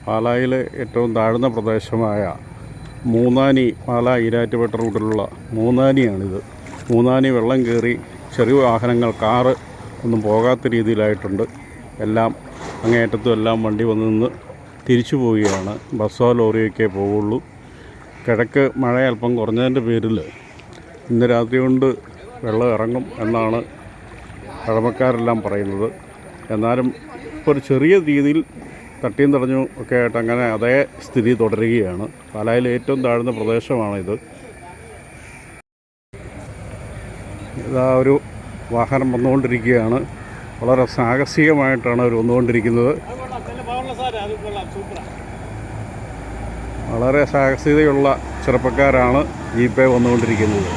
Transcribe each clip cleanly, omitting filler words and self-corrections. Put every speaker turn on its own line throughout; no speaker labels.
പാലായിലെ ഏറ്റവും താഴ്ന്ന പ്രദേശമായ മൂന്നാനി പാലാ ഈരാറ്റുപേട്ട റൂട്ടിലുള്ള മൂന്നാനിയാണിത്. മൂന്നാനി വെള്ളം കയറി ചെറിയ വാഹനങ്ങൾ, കാറ് ഒന്നും പോകാത്ത രീതിയിലായിട്ടുണ്ട്. എല്ലാം അങ്ങേയറ്റത്തും എല്ലാം വണ്ടി വന്ന് നിന്ന് തിരിച്ചു പോവുകയാണ്. ബസ്സോ ലോറിയൊക്കെ പോവുള്ളൂ. കിഴക്ക് മഴ അല്പം കുറഞ്ഞതിൻ്റെ പേരിൽ ഇന്ന് രാത്രി കൊണ്ട് വെള്ളം ഇറങ്ങും എന്നാണ് പഴമക്കാരെല്ലാം പറയുന്നത്. എന്നാലും ഇപ്പോൾ ഒരു ചെറിയ രീതിയിൽ തട്ടിയും തടഞ്ഞു ഒക്കെ ആയിട്ട് അങ്ങനെ അതേ സ്ഥിതി തുടരുകയാണ്. പാലായിലെ ഏറ്റവും താഴ്ന്ന പ്രദേശമാണിത്. ഇതാ ഒരു വാഹനം വന്നുകൊണ്ടിരിക്കുകയാണ്. വളരെ സാഹസികമായിട്ടാണ് അവർ വന്നുകൊണ്ടിരിക്കുന്നത്. വളരെ സാഹസികതയുള്ള ചെറുപ്പക്കാരാണ് ജീപ്പേ വന്നുകൊണ്ടിരിക്കുന്നത്.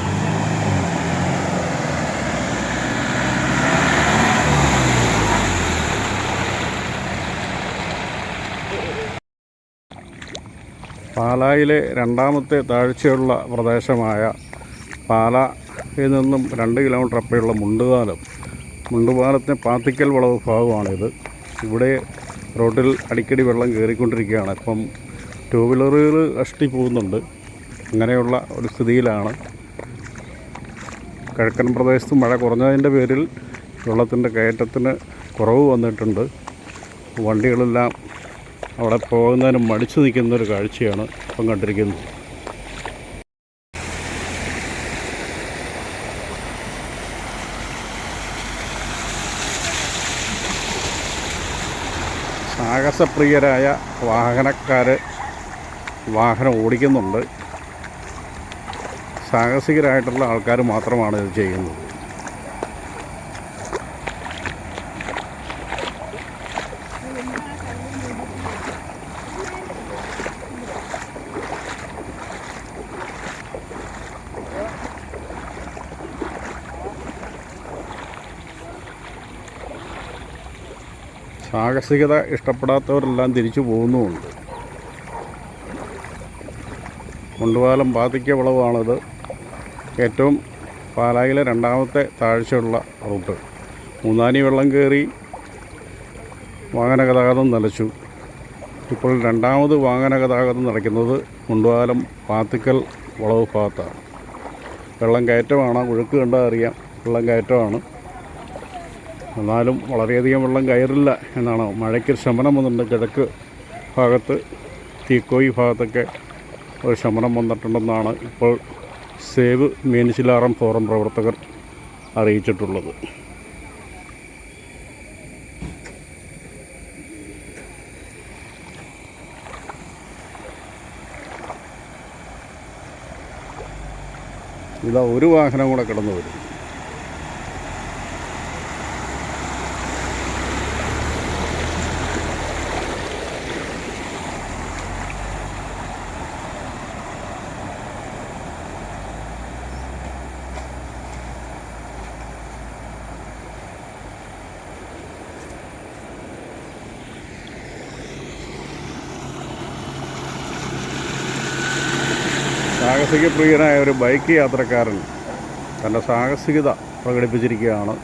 പാലായിലെ രണ്ടാമത്തെ താഴ്ചയുള്ള പ്രദേശമായ പാലായിൽ നിന്നും 2 കിലോമീറ്റർ അപ്പുറമുള്ള മുണ്ടുപാലത്തിന് പാത്തിക്കൽ വളവ് ഭാഗമാണിത്. ഇവിടെ റോഡിൽ അടിക്കടി വെള്ളം കയറിക്കൊണ്ടിരിക്കുകയാണ്. ഇപ്പം 2 വീലറുകൾ അഷ്ടി പോകുന്നുണ്ട്. അങ്ങനെയുള്ള ഒരു സ്ഥിതിയിലാണ്. കിഴക്കൻ പ്രദേശത്ത് മഴ കുറഞ്ഞതിൻ്റെ പേരിൽ വെള്ളത്തിൻ്റെ കയറ്റത്തിന് കുറവ് വന്നിട്ടുണ്ട്. വണ്ടികളെല്ലാം അവിടെ പോകുന്നതിന് മടിച്ചു നിൽക്കുന്നൊരു കാഴ്ചയാണ് ഇപ്പം കണ്ടിരിക്കുന്നത്. സാഹസപ്രിയരായ വാഹനക്കാർ വാഹനം ഓടിക്കുന്നുണ്ട്. സാഹസികരായിട്ടുള്ള ആൾക്കാർ മാത്രമാണ് ഇത് ചെയ്യുന്നത്. സാഹസികത ഇഷ്ടപ്പെടാത്തവരെല്ലാം തിരിച്ചു പോകുന്നുമുണ്ട്. മുണ്ടുപാലം പാത്തിക്ക വളവാണിത്. ഏറ്റവും പാലായിലെ രണ്ടാമത്തെ താഴ്ചയുള്ള റൂട്ട്. മൂന്നാനി വെള്ളം കയറി വാഹന ഗതാഗതം നിലച്ചു. ഇപ്പോൾ രണ്ടാമത് വാഹന ഗതാഗതം നടക്കുന്നത് മുണ്ടുപാലം പാത്തിക്കൽ വളവ് ഭാഗത്താണ്. വെള്ളം കയറ്റമാണ്. ഒഴുക്ക് കണ്ടാൽ അറിയാം, വെള്ളം കയറ്റമാണ്. എന്നാലും വളരെയധികം വെള്ളം കയറില്ല എന്നാണ്. മഴയ്ക്ക് ശമനം വന്നിട്ടുണ്ട്. കിഴക്ക് ഭാഗത്ത് തീക്കോയി ഭാഗത്തൊക്കെ ഒരു ശമനം വന്നിട്ടുണ്ടെന്നാണ് ഇപ്പോൾ സേവ് മീനച്ചിലാറം ഫോറം പ്രവർത്തകർ അറിയിച്ചിട്ടുള്ളത്. ഇതാ ഒരു വാഹനം കൂടെ കടന്നു വരും. സാഹസികപ്രിയനായ ഒരു ബൈക്ക് യാത്രക്കാരൻ തൻ്റെ സാഹസികത പ്രകടിപ്പിച്ചിരിക്കുകയാണ്.